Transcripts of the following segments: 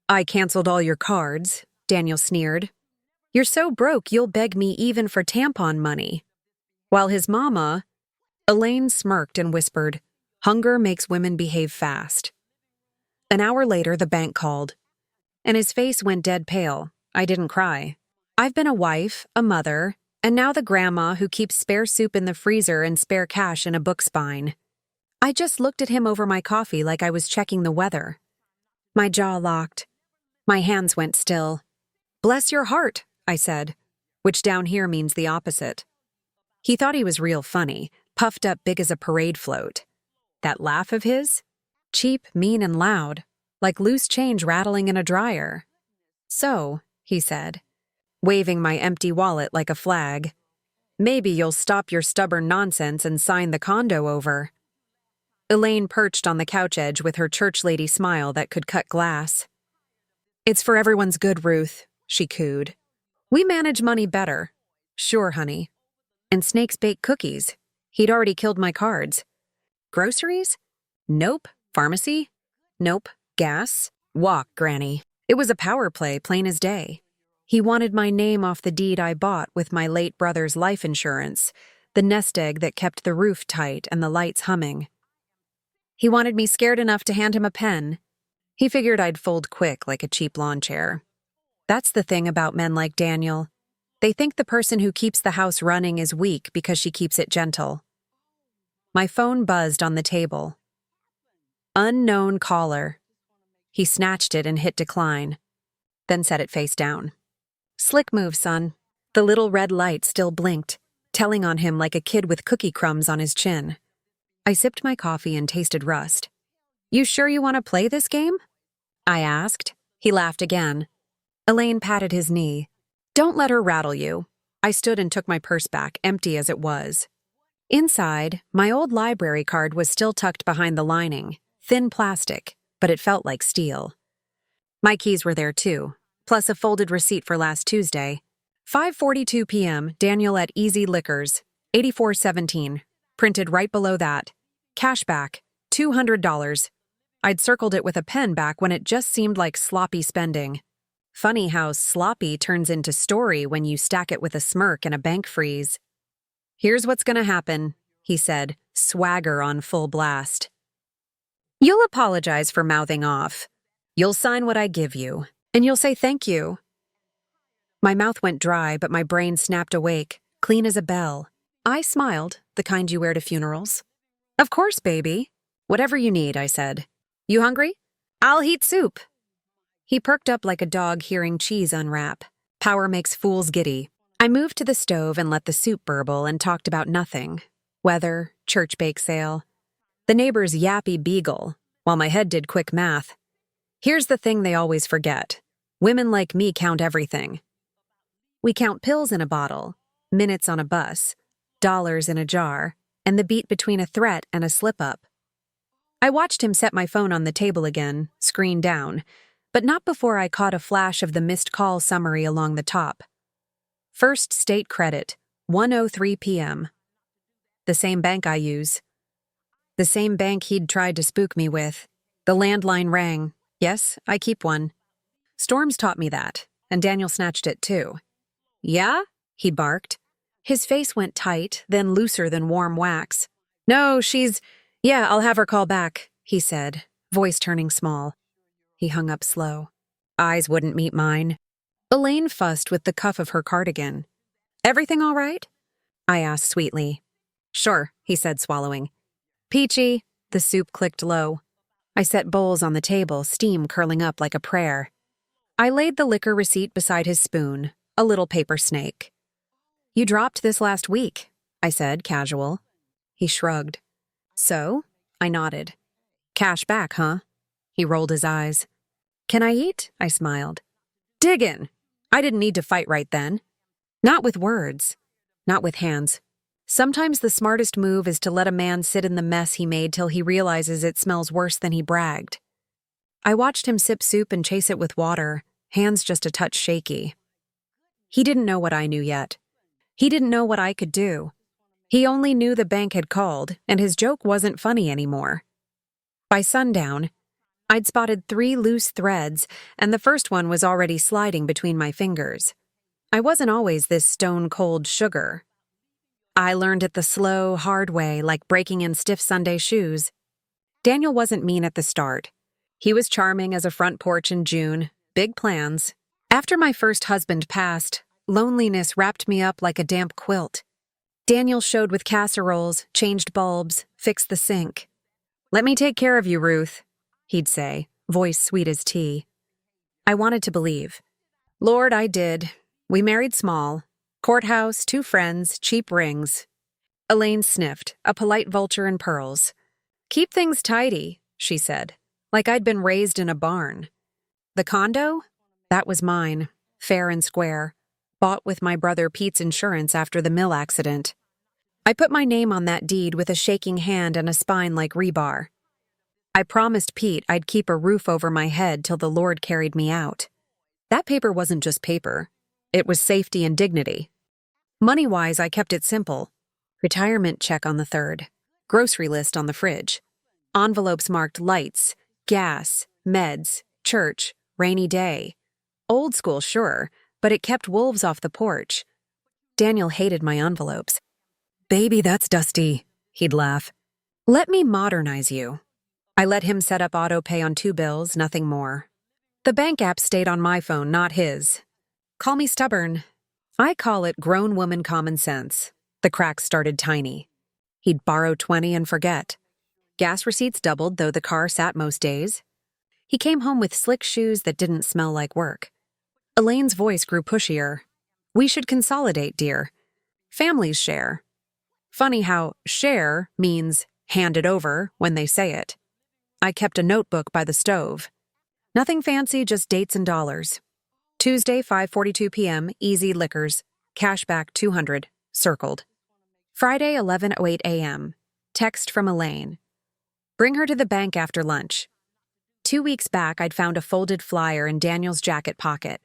I canceled all your cards, Daniel sneered. You're so broke you'll beg me even for tampon money. While his mama, Elaine smirked and whispered, hunger makes women behave fast. An hour later, the bank called, and his face went dead pale. I didn't cry. I've been a wife, a mother, and now the grandma who keeps spare soup in the freezer and spare cash in a book spine. I just looked at him over my coffee like I was checking the weather. My jaw locked. My hands went still. Bless your heart, I said, which down here means the opposite. He thought he was real funny, puffed up big as a parade float. That laugh of his? Cheap, mean, and loud, like loose change rattling in a dryer. So, he said, waving my empty wallet like a flag, maybe you'll stop your stubborn nonsense and sign the condo over. Elaine perched on the couch edge with her church lady smile that could cut glass. It's for everyone's good, Ruth, she cooed. We manage money better. Sure, honey. And Snakes bake cookies. He'd already killed my cards. Groceries? Nope. Pharmacy? Nope. Gas? Walk, Granny. It was a power play, plain as day. He wanted my name off the deed I bought with my late brother's life insurance, the nest egg that kept the roof tight and the lights humming. He wanted me scared enough to hand him a pen. He figured I'd fold quick like a cheap lawn chair. That's the thing about men like Daniel. They think the person who keeps the house running is weak because she keeps it gentle. My phone buzzed on the table. Unknown caller. He snatched it and hit decline, then set it face down. Slick move, son. The little red light still blinked, telling on him like a kid with cookie crumbs on his chin. I sipped my coffee and tasted rust. You sure you want to play this game? I asked. He laughed again. Elaine patted his knee. Don't let her rattle you. I stood and took my purse back, empty as it was. Inside, my old library card was still tucked behind the lining, thin plastic, but it felt like steel. My keys were there too, plus a folded receipt for last Tuesday. 5:42 p.m., Daniel at Easy Liquors, 8417. Printed right below that. Cashback, $200. I'd circled it with a pen back when it just seemed like sloppy spending. Funny how sloppy turns into story when you stack it with a smirk and a bank freeze. Here's what's gonna happen, he said, swagger on full blast. You'll apologize for mouthing off. You'll sign what I give you, and you'll say thank you. My mouth went dry, but my brain snapped awake, clean as a bell. I smiled, the kind you wear to funerals. Of course, baby. Whatever you need, I said. You hungry? I'll heat soup. He perked up like a dog hearing cheese unwrap. Power makes fools giddy. I moved to the stove and let the soup burble and talked about nothing. Weather, church bake sale, the neighbor's yappy beagle, while my head did quick math. Here's the thing they always forget. Women like me count everything. We count pills in a bottle, minutes on a bus, dollars in a jar, and the beat between a threat and a slip-up. I watched him set my phone on the table again, screen down, but not before I caught a flash of the missed call summary along the top. First State Credit, 1:03 p.m. The same bank I use. The same bank he'd tried to spook me with. The landline rang. Yes, I keep one. Storms taught me that, and Daniel snatched it too. Yeah? He barked. His face went tight, then looser than warm wax. No, yeah, I'll have her call back, he said, voice turning small. He hung up slow. Eyes wouldn't meet mine. Elaine fussed with the cuff of her cardigan. Everything all right? I asked sweetly. Sure, he said, swallowing. Peachy. The soup clicked low. I set bowls on the table, steam curling up like a prayer. I laid the liquor receipt beside his spoon, a little paper snake. You dropped this last week, I said, casual. He shrugged. So? I nodded. Cash back, huh? He rolled his eyes. Can I eat? I smiled. Dig in. I didn't need to fight right then. Not with words. Not with hands. Sometimes the smartest move is to let a man sit in the mess he made till he realizes it smells worse than he bragged. I watched him sip soup and chase it with water, hands just a touch shaky. He didn't know what I knew yet. He didn't know what I could do. He only knew the bank had called, and his joke wasn't funny anymore. By sundown, I'd spotted 3 loose threads, and the first one was already sliding between my fingers. I wasn't always this stone-cold sugar. I learned it the slow, hard way, like breaking in stiff Sunday shoes. Daniel wasn't mean at the start. He was charming as a front porch in June, big plans. After my first husband passed, loneliness wrapped me up like a damp quilt. Daniel showed with casseroles, changed bulbs, fixed the sink. "Let me take care of you, Ruth," he'd say, voice sweet as tea. I wanted to believe. Lord, I did. We married small. Courthouse, 2 friends, cheap rings. Elaine sniffed, a polite vulture in pearls. "Keep things tidy," she said, like I'd been raised in a barn. The condo? That was mine, fair and square, bought with my brother Pete's insurance after the mill accident. I put my name on that deed with a shaking hand and a spine like rebar. I promised Pete I'd keep a roof over my head till the Lord carried me out. That paper wasn't just paper. It was safety and dignity. Money-wise, I kept it simple. Retirement check on the 3rd. Grocery list on the fridge. Envelopes marked lights, gas, meds, church, rainy day. Old school, sure, but it kept wolves off the porch. Daniel hated my envelopes. "Baby, that's dusty," he'd laugh. "Let me modernize you." I let him set up auto pay on 2 bills, nothing more. The bank app stayed on my phone, not his. Call me stubborn. I call it grown woman common sense. The cracks started tiny. He'd borrow 20 and forget. Gas receipts doubled, though the car sat most days. He came home with slick shoes that didn't smell like work. Elaine's voice grew pushier. "We should consolidate, dear. Families share." Funny how share means hand it over when they say it. I kept a notebook by the stove. Nothing fancy, just dates and dollars. Tuesday, 5:42 p.m., easy liquors. Cashback 200, circled. Friday, 11:08 a.m., text from Elaine. Bring her to the bank after lunch. 2 weeks back, I'd found a folded flyer in Daniel's jacket pocket.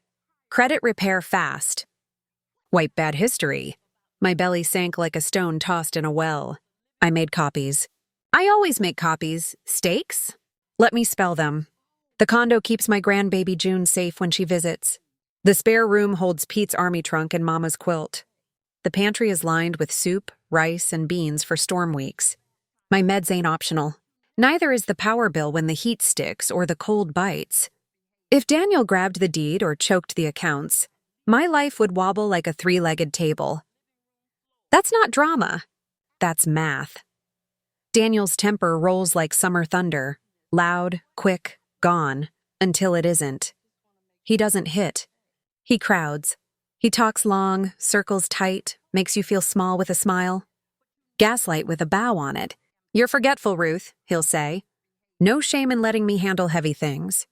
Credit repair fast. Wipe bad history. My belly sank like a stone tossed in a well. I made copies. I always make copies. Steaks? Let me spell them. The condo keeps my grandbaby June safe when she visits. The spare room holds Pete's army trunk and Mama's quilt. The pantry is lined with soup, rice, and beans for storm weeks. My meds ain't optional. Neither is the power bill when the heat sticks or the cold bites. If Daniel grabbed the deed or choked the accounts, my life would wobble like a 3-legged table. That's not drama. That's math. Daniel's temper rolls like summer thunder, loud, quick, gone, until it isn't. He doesn't hit. He crowds. He talks long, circles tight, makes you feel small with a smile. Gaslight with a bow on it. "You're forgetful, Ruth," he'll say. No shame in letting me handle heavy things.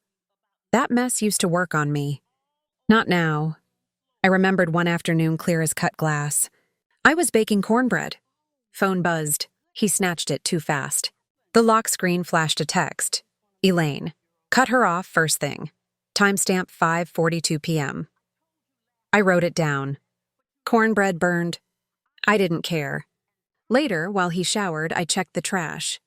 That mess used to work on me. Not now. I remembered one afternoon clear as cut glass. I was baking cornbread. Phone buzzed. He snatched it too fast. The lock screen flashed a text. Elaine. Cut her off first thing. Timestamp 5:42 p.m. I wrote it down. Cornbread burned. I didn't care. Later, while he showered, I checked the trash.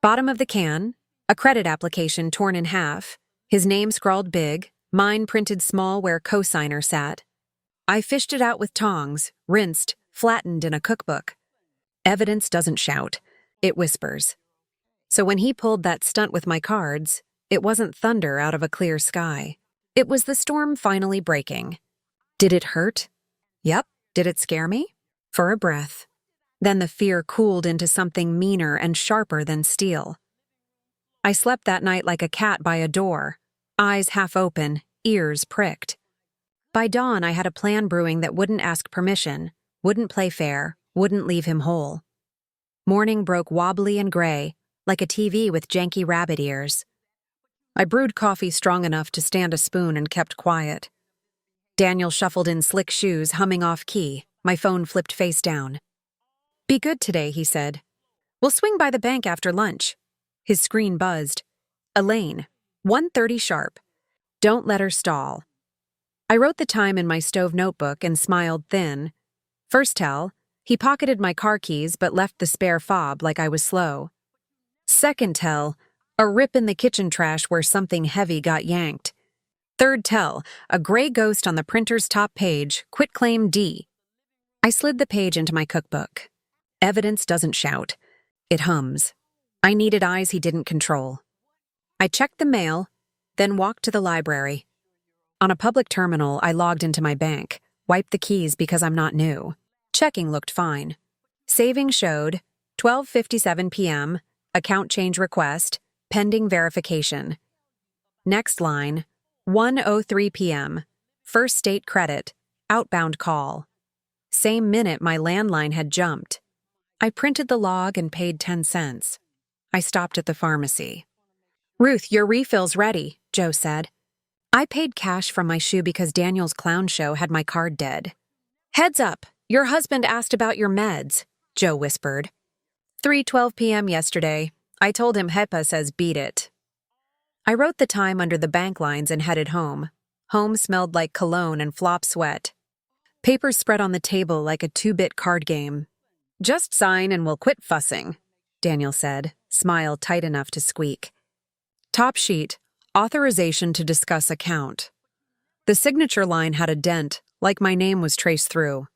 Bottom of the can, a credit application torn in half, his name scrawled big, mine printed small where cosigner sat. I fished it out with tongs, rinsed, flattened in a cookbook. Evidence doesn't shout. It whispers. So when he pulled that stunt with my cards, it wasn't thunder out of a clear sky. It was the storm finally breaking. Did it hurt? Yep. Did it scare me? For a breath. Then the fear cooled into something meaner and sharper than steel. I slept that night like a cat by a door, eyes half open, ears pricked. By dawn, I had a plan brewing that wouldn't ask permission, wouldn't play fair, wouldn't leave him whole. Morning broke wobbly and gray, like a TV with janky rabbit ears. I brewed coffee strong enough to stand a spoon and kept quiet. Daniel shuffled in slick shoes, humming off key. My phone flipped face down. Be good today, he said. We'll swing by the bank after lunch. His screen buzzed. Elaine, 1:30 sharp. Don't let her stall. I wrote the time in my stove notebook and smiled thin. First tell, he pocketed my car keys but left the spare fob like I was slow. Second tell, A rip in the kitchen trash where something heavy got yanked. Third tell, a gray ghost on the printer's top page, quitclaim D. I slid the page into my cookbook. Evidence doesn't shout. It hums. I needed eyes he didn't control. I checked the mail, then walked to the library. On a public terminal, I logged into my bank, wiped the keys because I'm not new. Checking looked fine. Saving showed 12:57 p.m., account change request, pending verification. Next line, 1:03 p.m., first state credit, outbound call. Same minute my landline had jumped. I printed the log and paid 10 cents. I stopped at the pharmacy. "Ruth, your refill's ready," Joe said. I paid cash from my shoe because Daniel's clown show had my card dead. "Heads up, your husband asked about your meds," Joe whispered. 3:12 p.m. yesterday. I told him HEPA says beat it. I wrote the time under the bank lines and headed home. Home smelled like cologne and flop sweat. Papers spread on the table like a 2-bit card game. "Just sign and we'll quit fussing," Daniel said, smile tight enough to squeak. Top sheet, authorization to discuss account. The signature line had a dent, like my name was traced through.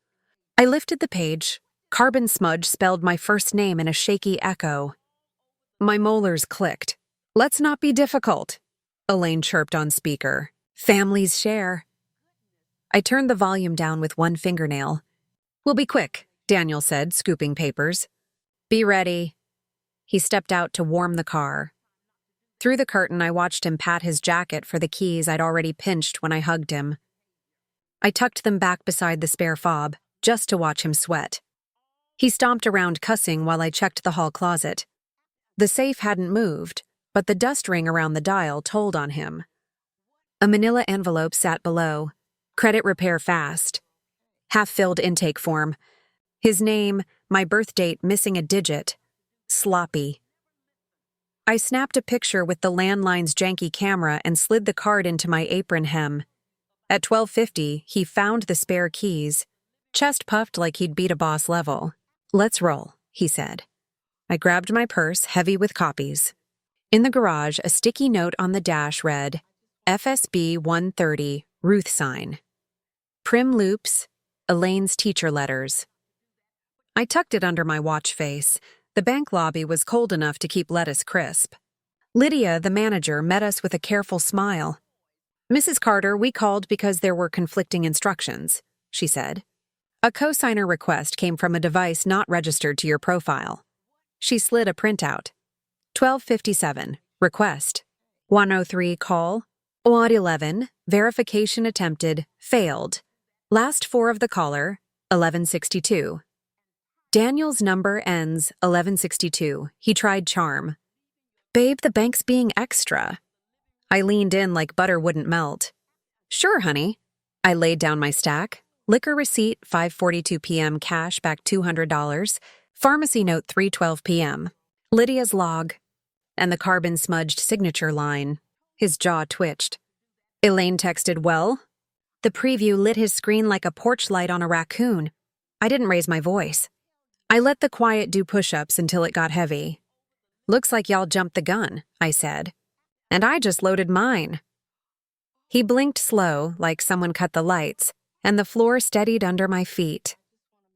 I lifted the page. Carbon smudge spelled my first name in a shaky echo. My molars clicked. "Let's not be difficult," Elaine chirped on speaker. "Families share." I turned the volume down with one fingernail. "We'll be quick," Daniel said, scooping papers. "Be ready." He stepped out to warm the car. Through the curtain, I watched him pat his jacket for the keys I'd already pinched when I hugged him. I tucked them back beside the spare fob, just to watch him sweat. He stomped around cussing while I checked the hall closet. The safe hadn't moved, but the dust ring around the dial told on him. A manila envelope sat below. Credit repair fast. Half-filled intake form. His name, my birth date missing a digit. Sloppy. I snapped a picture with the landline's janky camera and slid the card into my apron hem. At 12:50, he found the spare keys. Chest puffed like he'd beat a boss level. "Let's roll," he said. I grabbed my purse, heavy with copies. In the garage, a sticky note on the dash read, FSB 130, Ruth sign. Prim loops, Elaine's teacher letters. I tucked it under my watch face. The bank lobby was cold enough to keep lettuce crisp. Lydia, the manager, met us with a careful smile. "Mrs. Carter, we called because there were conflicting instructions," she said. "A cosigner request came from a device not registered to your profile." She slid a printout. 12:57, request. 103, call. 11, verification attempted, failed. Last four of the caller, 1162. Daniel's number ends 1162. He tried charm. "Babe, the bank's being extra." I leaned in like butter wouldn't melt. "Sure, honey." I laid down my stack. Liquor receipt, 5:42 p.m., cash back $200. Pharmacy note, 3:12 p.m. Lydia's log. And the carbon-smudged signature line. His jaw twitched. Elaine texted, "Well?" The preview lit his screen like a porch light on a raccoon. I didn't raise my voice. I let the quiet do push-ups until it got heavy. "Looks like y'all jumped the gun," I said. "And I just loaded mine." He blinked slow, like someone cut the lights, and the floor steadied under my feet.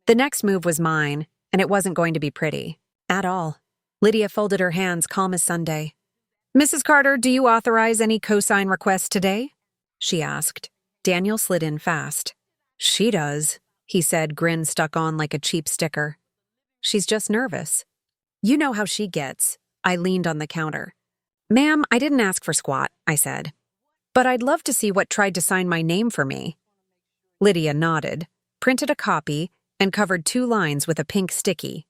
The next move was mine, and it wasn't going to be pretty. At all. Lydia folded her hands, calm as Sunday. "Mrs. Carter, do you authorize any cosign requests today?" she asked. Daniel slid in fast. "She does," he said, grin stuck on like a cheap sticker. "She's just nervous." "You know how she gets." I leaned on the counter. "Ma'am, I didn't ask for squat," I said. "But I'd love to see what tried to sign my name for me." Lydia nodded, printed a copy, and covered 2 lines with a pink sticky.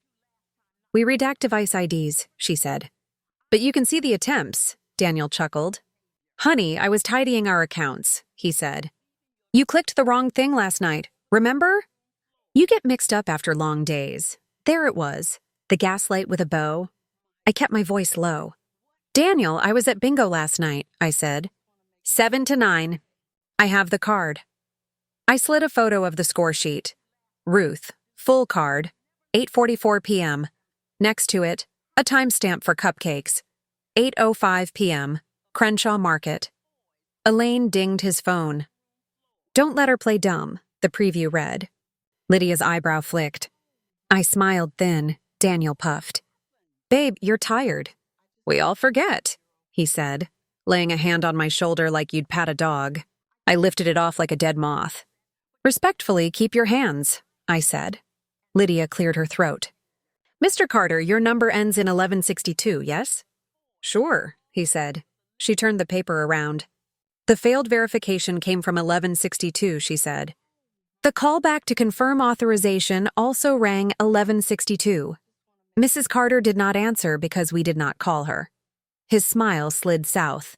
"We redact device IDs," she said. "But you can see the attempts," Daniel chuckled. "Honey, I was tidying our accounts," he said. "You clicked the wrong thing last night, remember?" You get mixed up after long days. There it was, the gaslight with a bow. I kept my voice low. "Daniel, I was at bingo last night," I said. 7 to 9. I have the card. I slid a photo of the score sheet. Ruth, full card, 8:44 p.m. Next to it, a timestamp for cupcakes. 8:05 p.m., Crenshaw Market. Elaine dinged his phone. Don't let her play dumb, the preview read. Lydia's eyebrow flicked. I smiled thin. Daniel puffed. Babe, you're tired. We all forget, he said, laying a hand on my shoulder like you'd pat a dog. I lifted it off like a dead moth. Respectfully, keep your hands, I said. Lydia cleared her throat. Mr. Carter, your number ends in 1162, yes? Sure, he said. She turned the paper around. The failed verification came from 1162, she said. The callback to confirm authorization also rang 1162. Mrs. Carter did not answer because we did not call her. His smile slid south.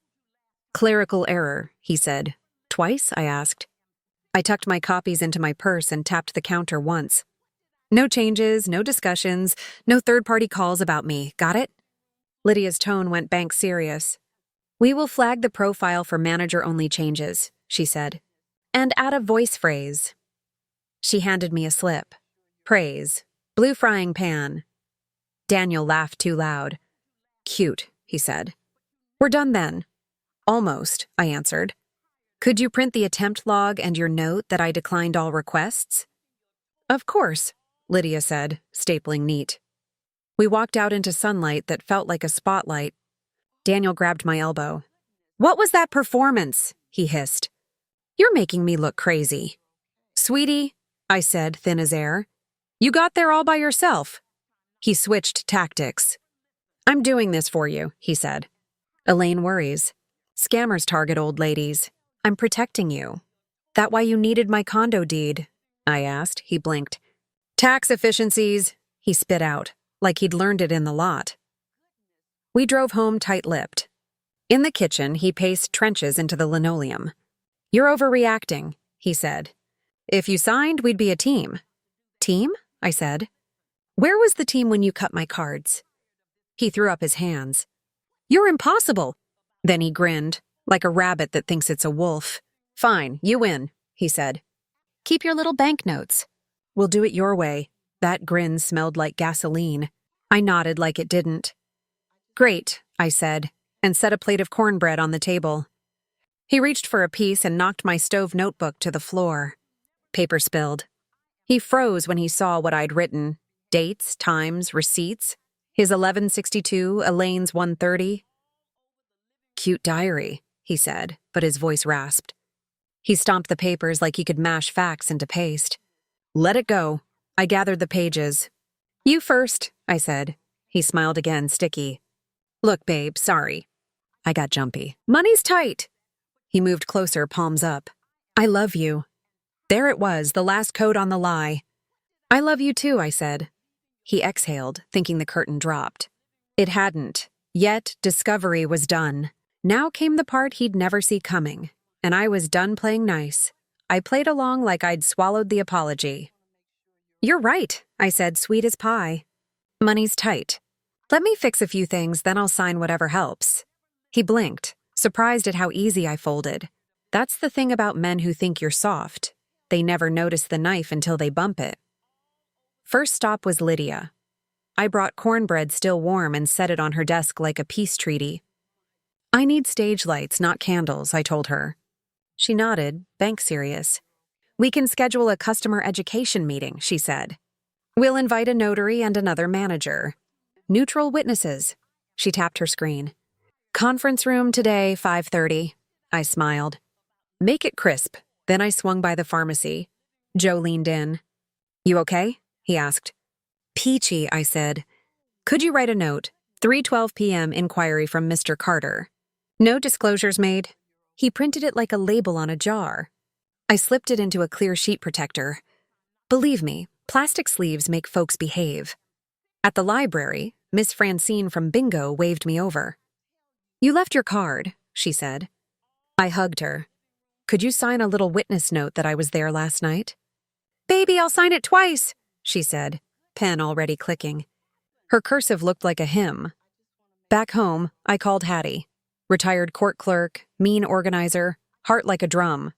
Clerical error, he said. Twice? I asked. I tucked my copies into my purse and tapped the counter once. No changes, no discussions, no third-party calls about me. Got it? Lydia's tone went bank serious. We will flag the profile for manager-only changes, she said. And add a voice phrase. She handed me a slip. Praise. Blue frying pan. Daniel laughed too loud. Cute, he said. We're done then. Almost, I answered. Could you print the attempt log and your note that I declined all requests? Of course, Lydia said, stapling neat. We walked out into sunlight that felt like a spotlight. Daniel grabbed my elbow. What was that performance? He hissed. You're making me look crazy. Sweetie, I said, thin as air. You got there all by yourself. He switched tactics. I'm doing this for you, he said. Elaine worries. Scammers target old ladies. I'm protecting you. That why you needed my condo deed? I asked. He blinked. Tax efficiencies, he spit out, like he'd learned it in the lot. We drove home tight-lipped. In the kitchen, he paced trenches into the linoleum. You're overreacting, he said. If you signed, we'd be a team. Team? I said. Where was the team when you cut my cards? He threw up his hands. You're impossible. Then he grinned, like a rabbit that thinks it's a wolf. Fine, you win, he said. Keep your little banknotes. We'll do it your way. That grin smelled like gasoline. I nodded like it didn't. Great, I said, and set a plate of cornbread on the table. He reached for a piece and knocked my stove notebook to the floor. Paper spilled. He froze when he saw what I'd written. Dates, times, receipts. His 1162, Elaine's 130. Cute diary, he said, but his voice rasped. He stomped the papers like he could mash facts into paste. Let it go. I gathered the pages. You first, I said. He smiled again, sticky. Look, babe, sorry. I got jumpy. Money's tight. He moved closer, palms up. I love you. There it was, the last code on the lie. I love you too, I said. He exhaled, thinking the curtain dropped. It hadn't. Yet, discovery was done. Now came the part he'd never see coming, and I was done playing nice. I played along like I'd swallowed the apology. You're right, I said, sweet as pie. Money's tight. Let me fix a few things, then I'll sign whatever helps. He blinked, surprised at how easy I folded. That's the thing about men who think you're soft. They never notice the knife until they bump it. First stop was Lydia. I brought cornbread still warm and set it on her desk like a peace treaty. I need stage lights, not candles, I told her. She nodded, bank serious. We can schedule a customer education meeting, she said. We'll invite a notary and another manager. Neutral witnesses. She tapped her screen. Conference room today, 5:30. I smiled. Make it crisp. Then I swung by the pharmacy. Joe leaned in. You okay? He asked. Peachy, I said. Could you write a note? 3:12 p.m. inquiry from Mr. Carter. No disclosures made. He printed it like a label on a jar. I slipped it into a clear sheet protector. Believe me, plastic sleeves make folks behave. At the library, Miss Francine from Bingo waved me over. You left your card, she said. I hugged her. Could you sign a little witness note that I was there last night? Baby, I'll sign it twice, she said, pen already clicking. Her cursive looked like a hymn. Back home, I called Hattie. Retired court clerk, mean organizer, heart like a drum.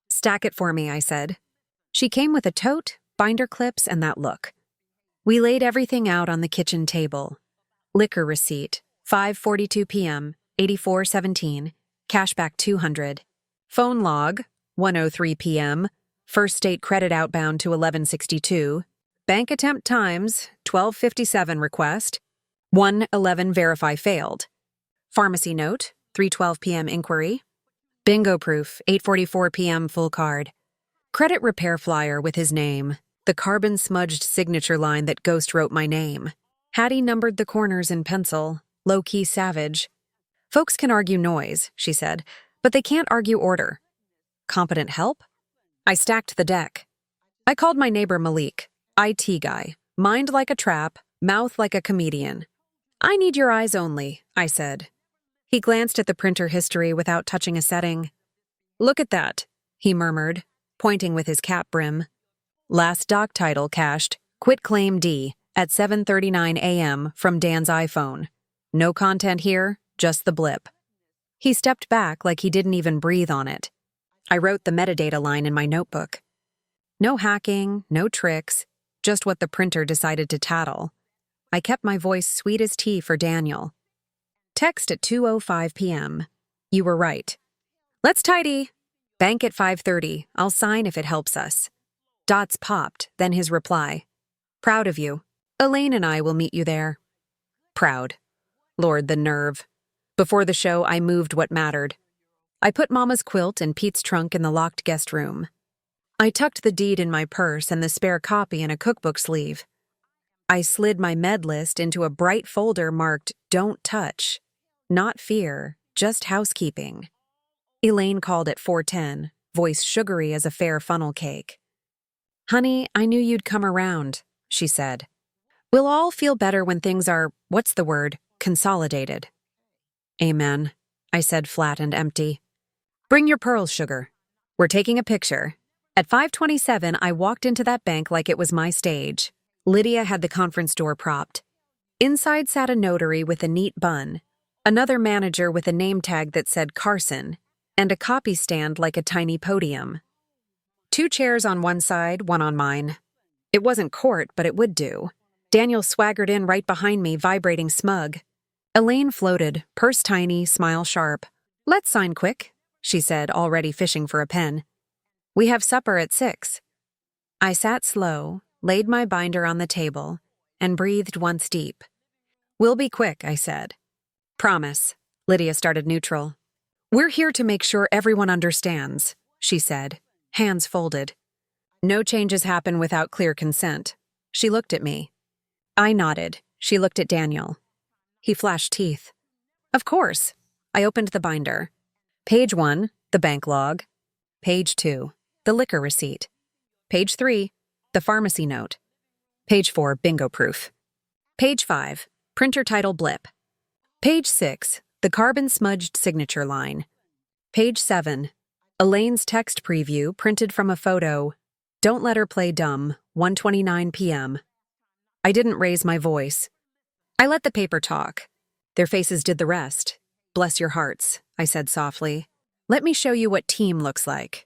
Stack it for me, I said. She came with a tote, binder clips, and that look. We laid everything out on the kitchen table. Liquor receipt, 5:42 p.m., 8417, cashback 200. Phone log, 1:03 p.m., first state credit outbound to 1162. Bank attempt times, 12:57 request, 1:11 verify failed. Pharmacy note, 3:12 p.m. inquiry. Bingo proof, 8:44 p.m. full card. Credit repair flyer with his name, the carbon-smudged signature line that Ghost wrote my name. Hattie numbered the corners in pencil, low-key savage. Folks can argue noise, she said, but they can't argue order. Competent help? I stacked the deck. I called my neighbor Malik, IT guy, mind like a trap, mouth like a comedian. I need your eyes only, I said. He glanced at the printer history without touching a setting. Look at that, he murmured, pointing with his cap brim. Last doc title cached, quit claim D, at 7:39 a.m. from Dan's iPhone. No content here, just the blip. He stepped back like he didn't even breathe on it. I wrote the metadata line in my notebook. No hacking, no tricks, just what the printer decided to tattle. I kept my voice sweet as tea for Daniel. Text at 2:05 p.m. You were right. Let's tidy. Bank at 5:30. I'll sign if it helps us. Dots popped, then his reply. Proud of you. Elaine and I will meet you there. Proud. Lord, the nerve. Before the show, I moved what mattered. I put Mama's quilt and Pete's trunk in the locked guest room. I tucked the deed in my purse and the spare copy in a cookbook sleeve. I slid my med list into a bright folder marked Don't Touch. Not fear, just housekeeping. Elaine called at 4:10, voice sugary as a fair funnel cake. Honey, I knew you'd come around, she said. We'll all feel better when things are, what's the word, consolidated. Amen, I said flat and empty. Bring your pearls, sugar. We're taking a picture. At 5:27, I walked into that bank like it was my stage. Lydia had the conference door propped. Inside sat a notary with a neat bun, another manager with a name tag that said Carson, and a copy stand like a tiny podium. 2 chairs on one side, one on mine. It wasn't court, but it would do. Daniel swaggered in right behind me, vibrating smug. Elaine floated, purse tiny, smile sharp. Let's sign quick, she said, already fishing for a pen. We have supper at 6. I sat slow, laid my binder on the table, and breathed once deep. We'll be quick, I said. Promise. Lydia started neutral. We're here to make sure everyone understands, she said, hands folded. No changes happen without clear consent. She looked at me. I nodded. She looked at Daniel. He flashed teeth. Of course. I opened the binder. Page 1, the bank log. Page 2, the liquor receipt. Page 3, the pharmacy note. Page 4, bingo proof. Page 5, printer title blip. Page 6, the carbon-smudged signature line. Page 7, Elaine's text preview printed from a photo. Don't let her play dumb, 1:29 p.m. I didn't raise my voice. I let the paper talk. Their faces did the rest. Bless your hearts, I said softly. Let me show you what team looks like.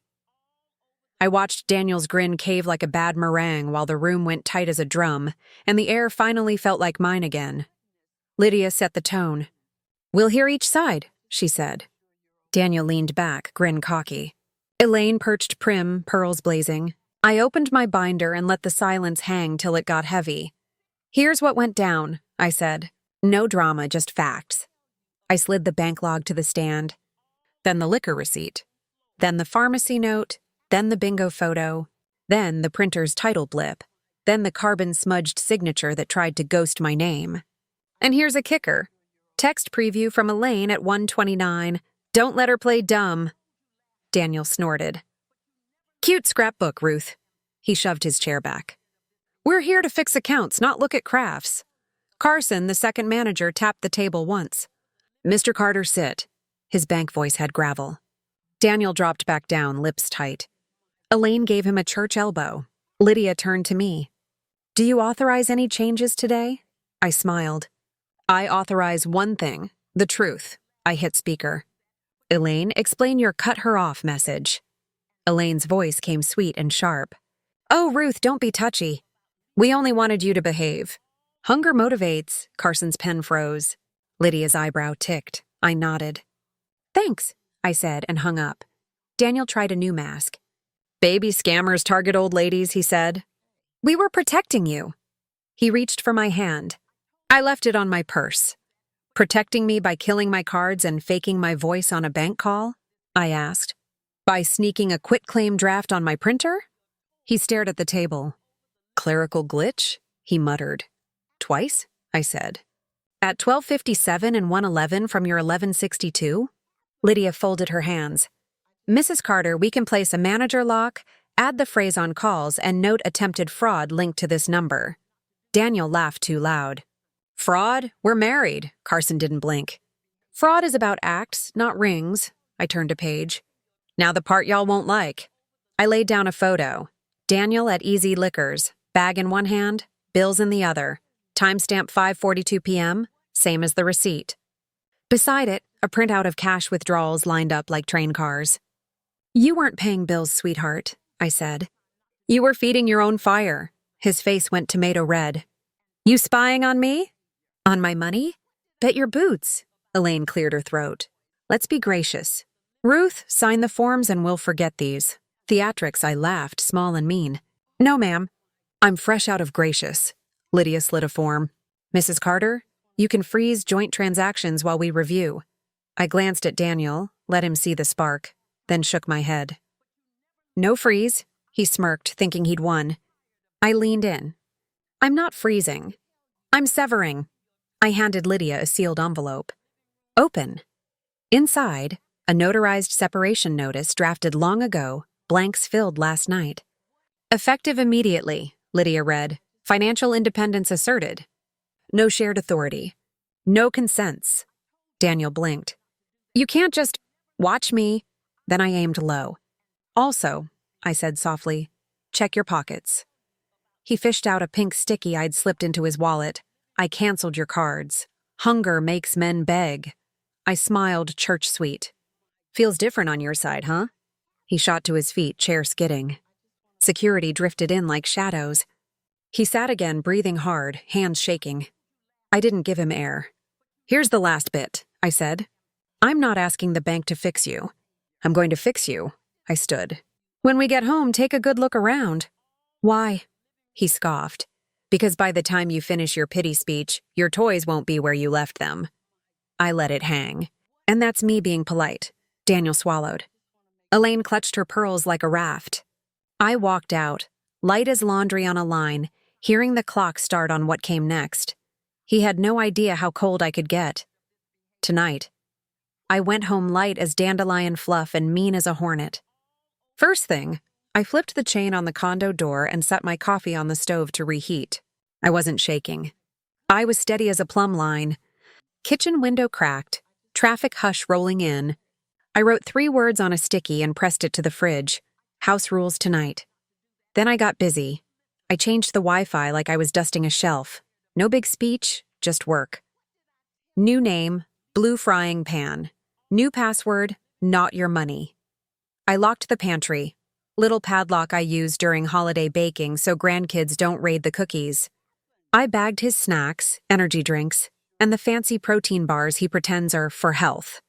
I watched Daniel's grin cave like a bad meringue while the room went tight as a drum, and the air finally felt like mine again. Lydia set the tone. We'll hear each side, she said. Daniel leaned back, grin cocky. Elaine perched prim, pearls blazing. I opened my binder and let the silence hang till it got heavy. Here's what went down, I said. No drama, just facts. I slid the bank log to the stand. Then the liquor receipt. Then the pharmacy note. Then the bingo photo. Then the printer's title blip. Then the carbon-smudged signature that tried to ghost my name. And here's a kicker. Text preview from Elaine at 1:29. Don't let her play dumb. Daniel snorted. Cute scrapbook, Ruth. He shoved his chair back. We're here to fix accounts, not look at crafts. Carson, the second manager, tapped the table once. Mr. Carter, sit. His bank voice had gravel. Daniel dropped back down, lips tight. Elaine gave him a church elbow. Lydia turned to me. Do you authorize any changes today? I smiled. I authorize one thing, the truth. I hit speaker. Elaine, explain your cut her off message. Elaine's voice came sweet and sharp. Oh, Ruth, don't be touchy. We only wanted you to behave. Hunger motivates, Carson's pen froze. Lydia's eyebrow ticked. I nodded. Thanks, I said and hung up. Daniel tried a new mask. Baby scammers target old ladies, he said. We were protecting you. He reached for my hand. I left it on my purse. Protecting me by killing my cards and faking my voice on a bank call? I asked. By sneaking a quitclaim draft on my printer? He stared at the table. Clerical glitch? He muttered. Twice? I said. At 12:57 and 1:11 from your 1162? Lydia folded her hands. Mrs. Carter, we can place a manager lock, add the phrase on calls, and note attempted fraud linked to this number. Daniel laughed too loud. Fraud? We're married. Carson didn't blink. Fraud is about acts, not rings. I turned to Paige. Now the part y'all won't like. I laid down a photo. Daniel at Easy Liquors, bag in one hand, bills in the other. Timestamp 5:42 p.m., same as the receipt. Beside it, a printout of cash withdrawals lined up like train cars. You weren't paying bills, sweetheart, I said. You were feeding your own fire. His face went tomato red. You spying on me? On my money? Bet your boots. Elaine cleared her throat. Let's be gracious. Ruth, sign the forms and we'll forget these. Theatrics, I laughed, small and mean. No, ma'am. I'm fresh out of gracious. Lydia slid a form. Mrs. Carter, you can freeze joint transactions while we review. I glanced at Daniel, let him see the spark, then shook my head. No freeze, he smirked, thinking he'd won. I leaned in. I'm not freezing. I'm severing. I handed Lydia a sealed envelope. Open. Inside, a notarized separation notice drafted long ago, blanks filled last night. Effective immediately, Lydia read. Financial independence asserted. No shared authority. No consents. Daniel blinked. You can't just watch me. Then I aimed low. Also, I said softly, check your pockets. He fished out a pink sticky I'd slipped into his wallet. I canceled your cards. Hunger makes men beg. I smiled church sweet. Feels different on your side, huh? He shot to his feet, chair skidding. Security drifted in like shadows. He sat again, breathing hard, hands shaking. I didn't give him air. Here's the last bit, I said. I'm not asking the bank to fix you. I'm going to fix you. I stood. When we get home, take a good look around. Why? He scoffed. Because by the time you finish your pity speech, your toys won't be where you left them. I let it hang. And that's me being polite. Daniel swallowed. Elaine clutched her pearls like a raft. I walked out, light as laundry on a line, hearing the clock start on what came next. He had no idea how cold I could get. Tonight, I went home light as dandelion fluff and mean as a hornet. First thing, I flipped the chain on the condo door and set my coffee on the stove to reheat. I wasn't shaking. I was steady as a plumb line. Kitchen window cracked, traffic hush rolling in. I wrote 3 words on a sticky and pressed it to the fridge. House rules tonight. Then I got busy. I changed the Wi-Fi like I was dusting a shelf. No big speech, just work. New name, blue frying pan. New password, not your money. I locked the pantry. Little padlock I use during holiday baking so grandkids don't raid the cookies. I bagged his snacks, energy drinks, and the fancy protein bars he pretends are for health.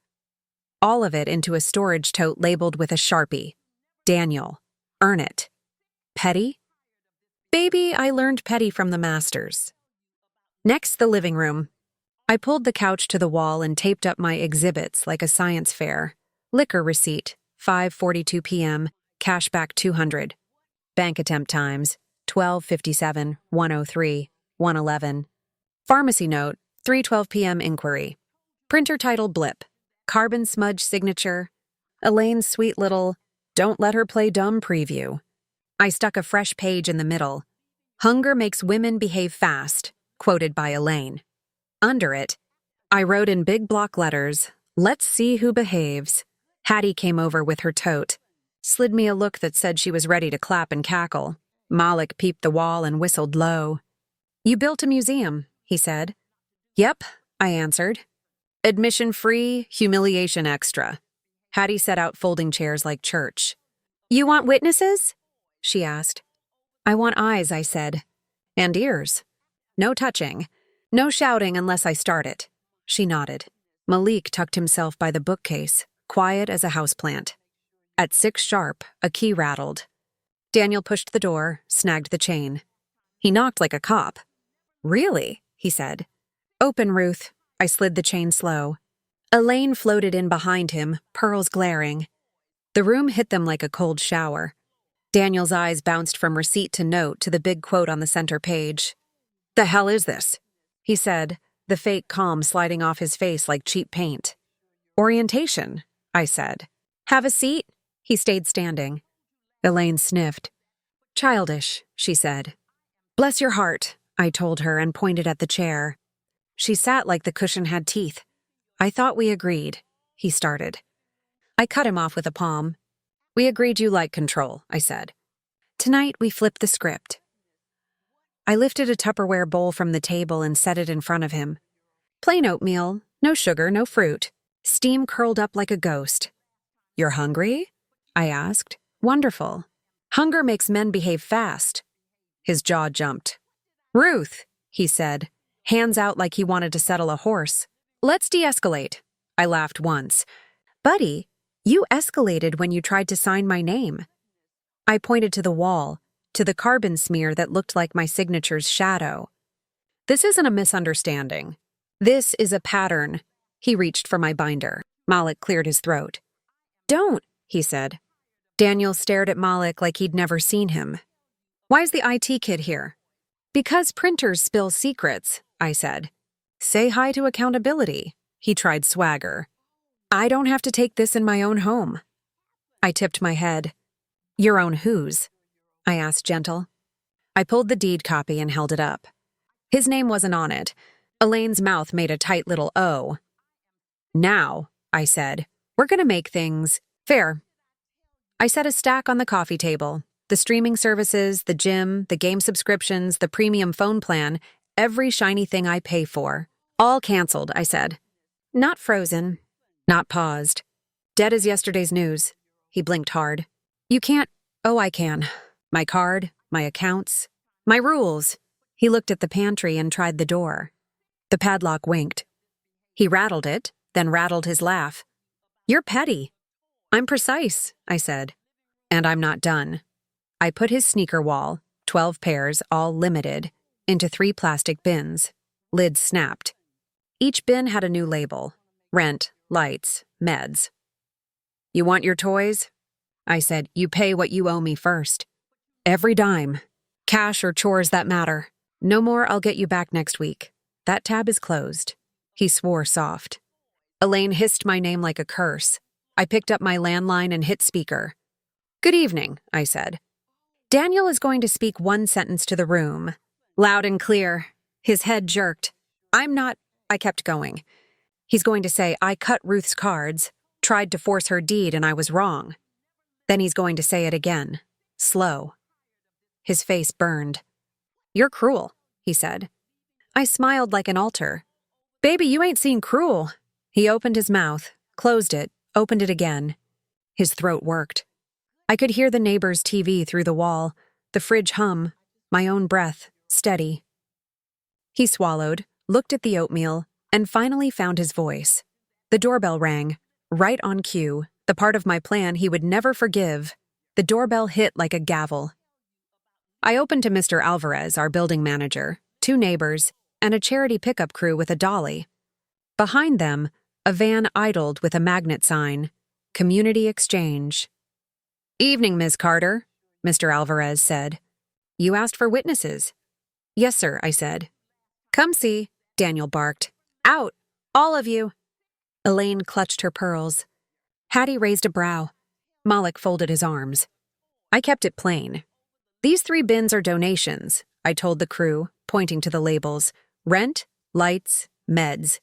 All of it into a storage tote labeled with a Sharpie. Daniel, earn it. Petty? Baby, I learned petty from the masters. Next, the living room. I pulled the couch to the wall and taped up my exhibits like a science fair. Liquor receipt, 5:42 p.m., cashback 200. Bank attempt times, 12:57, 103, 111. Pharmacy note, 3:12 p.m. inquiry. Printer title blip. Carbon smudge signature. Elaine's sweet little, don't let her play dumb preview. I stuck a fresh page in the middle. Hunger makes women behave fast, quoted by Elaine. Under it, I wrote in big block letters, let's see who behaves. Hattie came over with her tote, slid me a look that said she was ready to clap and cackle. Malik peeped the wall and whistled low. You built a museum, he said. Yep, I answered. Admission free, humiliation extra. Hattie set out folding chairs like church. You want witnesses? She asked. I want eyes, I said. And ears. No touching. No shouting unless I start it. She nodded. Malik tucked himself by the bookcase, quiet as a houseplant. At 6 sharp, a key rattled. Daniel pushed the door, snagged the chain. He knocked like a cop. "Really?" he said. "Open, Ruth." I slid the chain slow. Elaine floated in behind him, pearls glaring. The room hit them like a cold shower. Daniel's eyes bounced from receipt to note to the big quote on the center page. "The hell is this?" he said, the fake calm sliding off his face like cheap paint. "Orientation," I said. "Have a seat?" He stayed standing. Elaine sniffed. "Childish," she said. "Bless your heart," I told her and pointed at the chair. She sat like the cushion had teeth. "I thought we agreed," he started. I cut him off with a palm. "We agreed you like control," I said. "Tonight we flipped the script." I lifted a Tupperware bowl from the table and set it in front of him. Plain oatmeal, no sugar, no fruit. Steam curled up like a ghost. "You're hungry?" I asked. "Wonderful. Hunger makes men behave fast." His jaw jumped. "Ruth," he said, hands out like he wanted to settle a horse. "Let's de-escalate." I laughed once. "Buddy, you escalated when you tried to sign my name." I pointed to the wall, to the carbon smear that looked like my signature's shadow. "This isn't a misunderstanding. This is a pattern." He reached for my binder. Malik cleared his throat. "Don't," he said. Daniel stared at Malik like he'd never seen him. "Why's the IT kid here?" "Because printers spill secrets," I said. "Say hi to accountability." He tried swagger. "I don't have to take this in my own home." I tipped my head. "Your own whose?" I asked gentle. I pulled the deed copy and held it up. His name wasn't on it. Elaine's mouth made a tight little O. "Now," I said, "we're gonna make things fair." I set a stack on the coffee table. The streaming services, the gym, the game subscriptions, the premium phone plan, every shiny thing I pay for. "All canceled," I said. "Not frozen." Not paused. "Dead as yesterday's news." He blinked hard. "You can't—" "Oh, I can. My card, my accounts, my rules." He looked at the pantry and tried the door. The padlock winked. He rattled it, then rattled his laugh. "You're petty." "I'm precise," I said. "And I'm not done." I put his sneaker wall, 12 pairs, all limited, into 3 plastic bins. Lids snapped. Each bin had a new label. Rent, lights, meds. "You want your toys?" I said. "You pay what you owe me first." "Every dime. Cash or chores that matter. No more I'll get you back next week. That tab is closed." He swore soft. Elaine hissed my name like a curse. I picked up my landline and hit speaker. "Good evening," I said. "Daniel is going to speak one sentence to the room. Loud and clear." His head jerked. "I'm not—" I kept going. "He's going to say, I cut Ruth's cards, tried to force her deed, and I was wrong." Then he's going to say it again. Slow. His face burned. "You're cruel," he said. I smiled like an altar. "Baby, you ain't seen cruel." He opened his mouth, closed it, opened it again. His throat worked. I could hear the neighbor's TV through the wall, the fridge hum, my own breath, steady. He swallowed, looked at the oatmeal, and finally found his voice. The doorbell rang, right on cue, the part of my plan he would never forgive. The doorbell hit like a gavel. I opened to Mr. Alvarez, our building manager, 2 neighbors, and a charity pickup crew with a dolly. Behind them, a van idled with a magnet sign, Community Exchange. "Evening, Ms. Carter," Mr. Alvarez said. "You asked for witnesses." "Yes, sir," I said. "Come see," Daniel barked. "Out, all of you." Elaine clutched her pearls. Hattie raised a brow. Malik folded his arms. I kept it plain. "These 3 bins are donations," I told the crew, pointing to the labels. "Rent, lights, meds.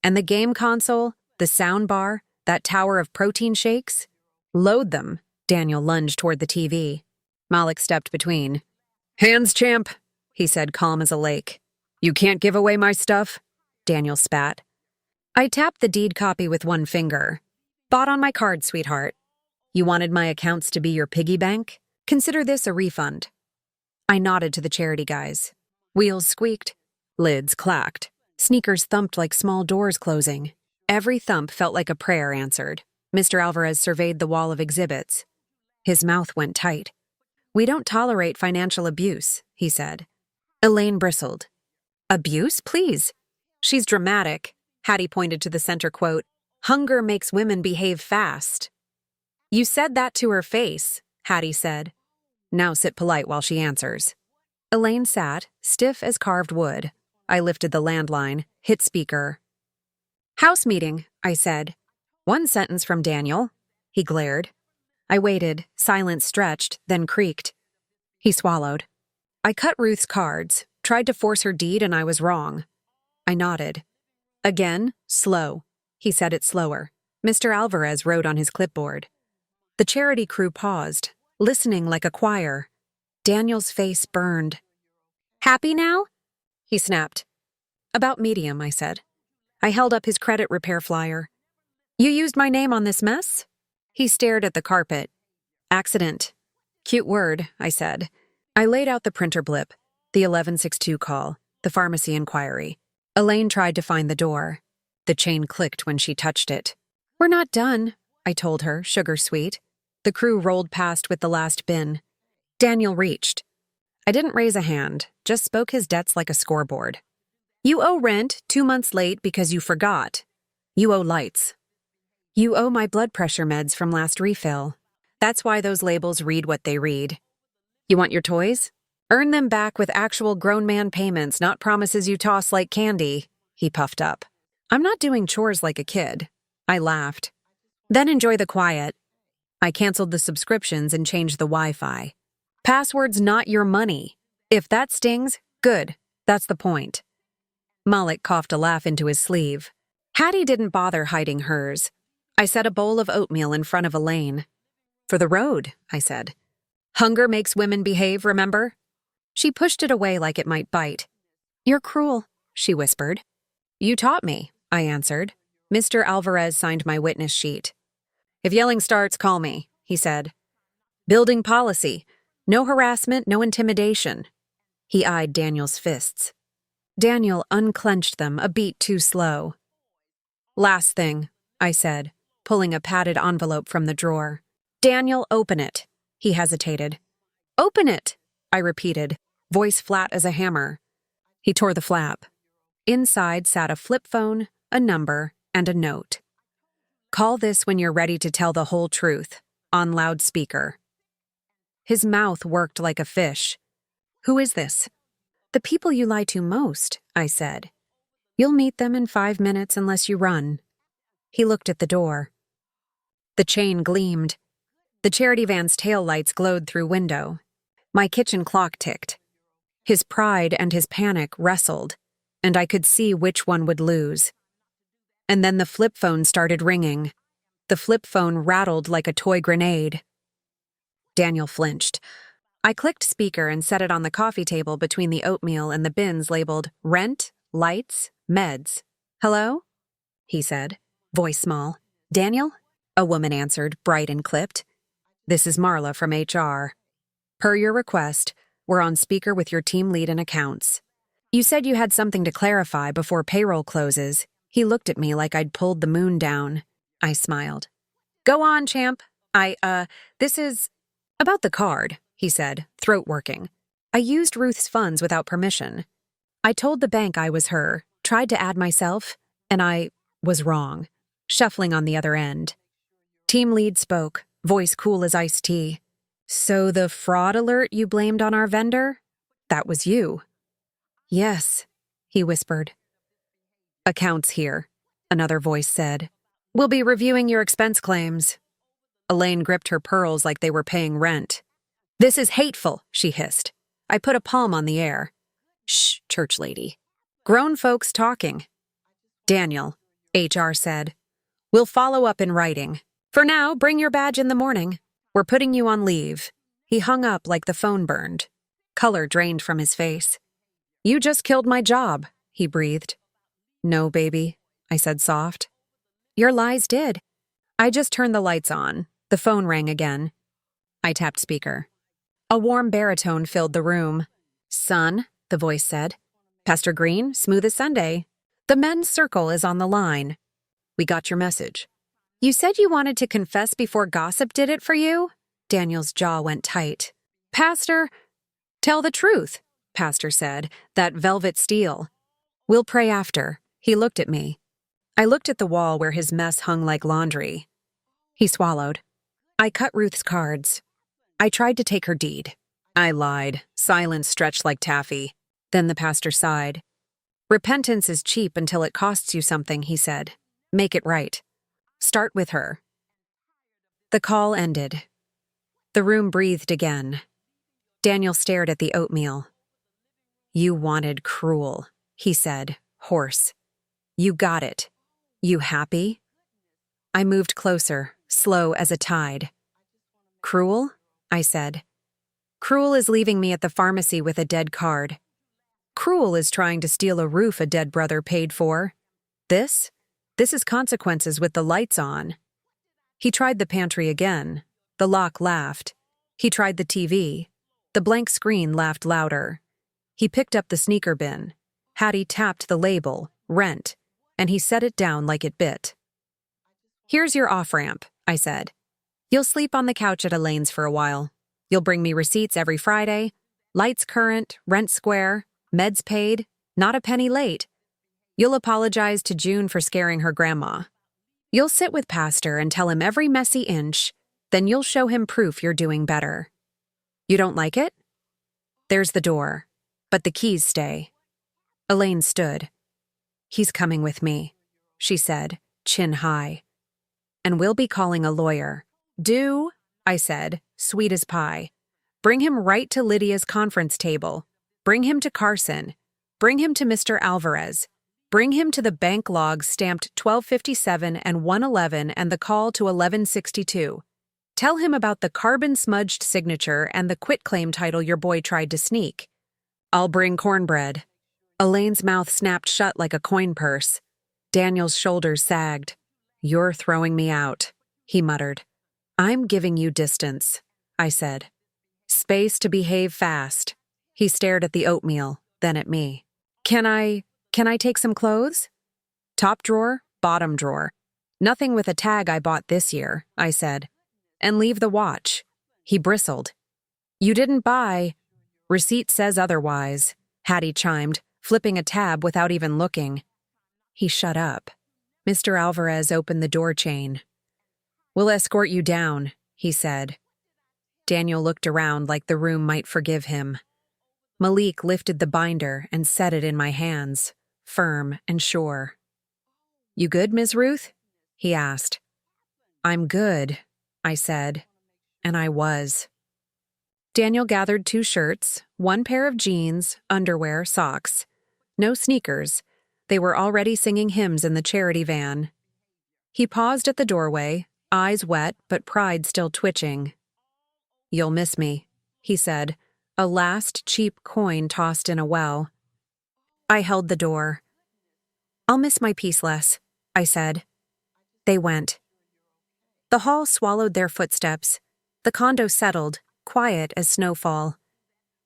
And the game console, the sound bar, that tower of protein shakes? Load them." Daniel lunged toward the TV. Malik stepped between. "Hands, champ," he said, calm as a lake. "You can't give away my stuff." Daniel spat. I tapped the deed copy with one finger. "Bought on my card, sweetheart. You wanted my accounts to be your piggy bank? Consider this a refund." I nodded to the charity guys. Wheels squeaked. Lids clacked. Sneakers thumped like small doors closing. Every thump felt like a prayer answered. Mr. Alvarez surveyed the wall of exhibits. His mouth went tight. "We don't tolerate financial abuse," he said. Elaine bristled. "Abuse, please." "She's dramatic." Hattie pointed to the center quote, "Hunger makes women behave fast." "You said that to her face," Hattie said. "Now sit polite while she answers." Elaine sat, stiff as carved wood. I lifted the landline, hit speaker. "House meeting," I said. "One sentence from Daniel." He glared. I waited, silence stretched, then creaked. He swallowed. "I cut Ruth's cards, tried to force her deed, and I was wrong." I nodded. "Again, slow." He said it slower. Mr. Alvarez wrote on his clipboard. The charity crew paused, listening like a choir. Daniel's face burned. "Happy now?" he snapped. "About medium," I said. I held up his credit repair flyer. "You used my name on this mess?" He stared at the carpet. "Accident." "Cute word," I said. I laid out the printer blip, the 1162 call, the pharmacy inquiry. Elaine tried to find the door. The chain clicked when she touched it. "We're not done," I told her, sugar sweet. The crew rolled past with the last bin. Daniel reached. I didn't raise a hand, just spoke his debts like a scoreboard. "You owe rent 2 months late because you forgot. You owe lights. You owe my blood pressure meds from last refill. That's why those labels read what they read. You want your toys? Earn them back with actual grown man payments, not promises you toss like candy." He puffed up. "I'm not doing chores like a kid." I laughed. "Then enjoy the quiet." I canceled the subscriptions and changed the Wi-Fi. "Password's not your money. If that stings, good. That's the point." Malik coughed a laugh into his sleeve. Hattie didn't bother hiding hers. I set a bowl of oatmeal in front of Elaine. "For the road," I said. "Hunger makes women behave, remember?" She pushed it away like it might bite. "You're cruel," she whispered. "You taught me," I answered. Mr. Alvarez signed my witness sheet. "If yelling starts, call me," he said. "Building policy. No harassment, no intimidation." He eyed Daniel's fists. Daniel unclenched them a beat too slow. "Last thing," I said, pulling a padded envelope from the drawer. "Daniel, open it." He hesitated. "Open it," I repeated, voice flat as a hammer. He tore the flap. Inside sat a flip phone, a number, and a note. "Call this when you're ready to tell the whole truth. On loudspeaker." His mouth worked like a fish. "Who is this?" "The people you lie to most," I said. "You'll meet them in 5 minutes unless you run." He looked at the door. The chain gleamed. The charity van's taillights glowed through window. My kitchen clock ticked. His pride and his panic wrestled, and I could see which one would lose. And then the flip phone started ringing. The flip phone rattled like a toy grenade. Daniel flinched. I clicked speaker and set it on the coffee table between the oatmeal and the bins labeled rent, lights, meds. "Hello?" he said, voice small. "Daniel?" A woman answered, bright and clipped. "This is Marla from HR. Per your request, we're on speaker with your team lead in accounts. You said you had something to clarify before payroll closes." He looked at me like I'd pulled the moon down. I smiled. "Go on, champ. This is about the card," he said, throat working. "I used Ruth's funds without permission. I told the bank I was her, tried to add myself, and I was wrong, shuffling on the other end." Team lead spoke, voice cool as iced tea. "So the fraud alert you blamed on our vendor? That was you." "Yes," he whispered. "Accounts here," another voice said. "We'll be reviewing your expense claims." Elaine gripped her pearls like they were paying rent. "This is hateful," she hissed. I put a palm on the air. "Shh, church lady. Grown folks talking." "Daniel," HR said. "We'll follow up in writing. For now, bring your badge in the morning. We're putting you on leave." He hung up like the phone burned. Color drained from his face. "You just killed my job," he breathed. "No, baby," I said soft. "Your lies did." I just turned the lights on. The phone rang again. I tapped speaker. A warm baritone filled the room. "Son," the voice said. "Pastor Green, smooth as Sunday." The men's circle is on the line. We got your message. You said you wanted to confess before gossip did it for you? Daniel's jaw went tight. Pastor, tell the truth, Pastor said, that velvet steel. We'll pray after. He looked at me. I looked at the wall where his mess hung like laundry. He swallowed. I cut Ruth's cards. I tried to take her deed. I lied. Silence stretched like taffy. Then the pastor sighed. Repentance is cheap until it costs you something, he said. Make it right. Start with her. The call ended. The room breathed again. Daniel stared at the oatmeal. You wanted cruel, he said, hoarse. You got it. You happy? I moved closer, slow as a tide. Cruel? I said. Cruel is leaving me at the pharmacy with a dead card. Cruel is trying to steal a roof a dead brother paid for. This is consequences with the lights on. He tried the pantry again. The lock laughed. He tried the TV. The blank screen laughed louder. He picked up the sneaker bin. Hattie tapped the label, rent, and he set it down like it bit. Here's your off-ramp, I said. You'll sleep on the couch at Elaine's for a while. You'll bring me receipts every Friday. Lights current, rent square, meds paid, not a penny late. You'll apologize to June for scaring her grandma. You'll sit with Pastor and tell him every messy inch, then you'll show him proof you're doing better. You don't like it? There's the door, but the keys stay. Elaine stood. He's coming with me, she said, chin high. And we'll be calling a lawyer. Do, I said, sweet as pie. Bring him right to Lydia's conference table. Bring him to Carson. Bring him to Mr. Alvarez. Bring him to the bank logs stamped 1257 and 111 and the call to 1162. Tell him about the carbon-smudged signature and the quitclaim title your boy tried to sneak. I'll bring cornbread. Elaine's mouth snapped shut like a coin purse. Daniel's shoulders sagged. You're throwing me out, he muttered. I'm giving you distance, I said. Space to behave fast. He stared at the oatmeal, then at me. Can I take some clothes? Top drawer, bottom drawer. Nothing with a tag I bought this year, I said. And leave the watch. He bristled. You didn't buy. Receipt says otherwise, Hattie chimed, flipping a tab without even looking. He shut up. Mr. Alvarez opened the door chain. We'll escort you down, he said. Daniel looked around like the room might forgive him. Malik lifted the binder and set it in my hands, firm and sure. You good, Ms. Ruth? He asked. I'm good, I said, and I was. Daniel gathered 2 shirts, 1 pair of jeans, underwear, socks. No sneakers. They were already singing hymns in the charity van. He paused at the doorway, eyes wet but pride still twitching. You'll miss me, he said, a last cheap coin tossed in a well. I held the door. I'll miss my piece less, I said. They went. The hall swallowed their footsteps. The condo settled, quiet as snowfall.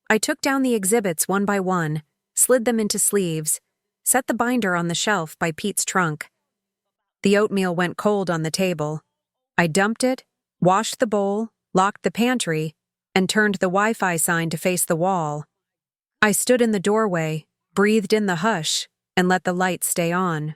I took down the exhibits one by one, slid them into sleeves, set the binder on the shelf by Pete's trunk. The oatmeal went cold on the table. I dumped it, washed the bowl, locked the pantry, and turned the Wi-Fi sign to face the wall. I stood in the doorway, breathed in the hush, and let the lights stay on.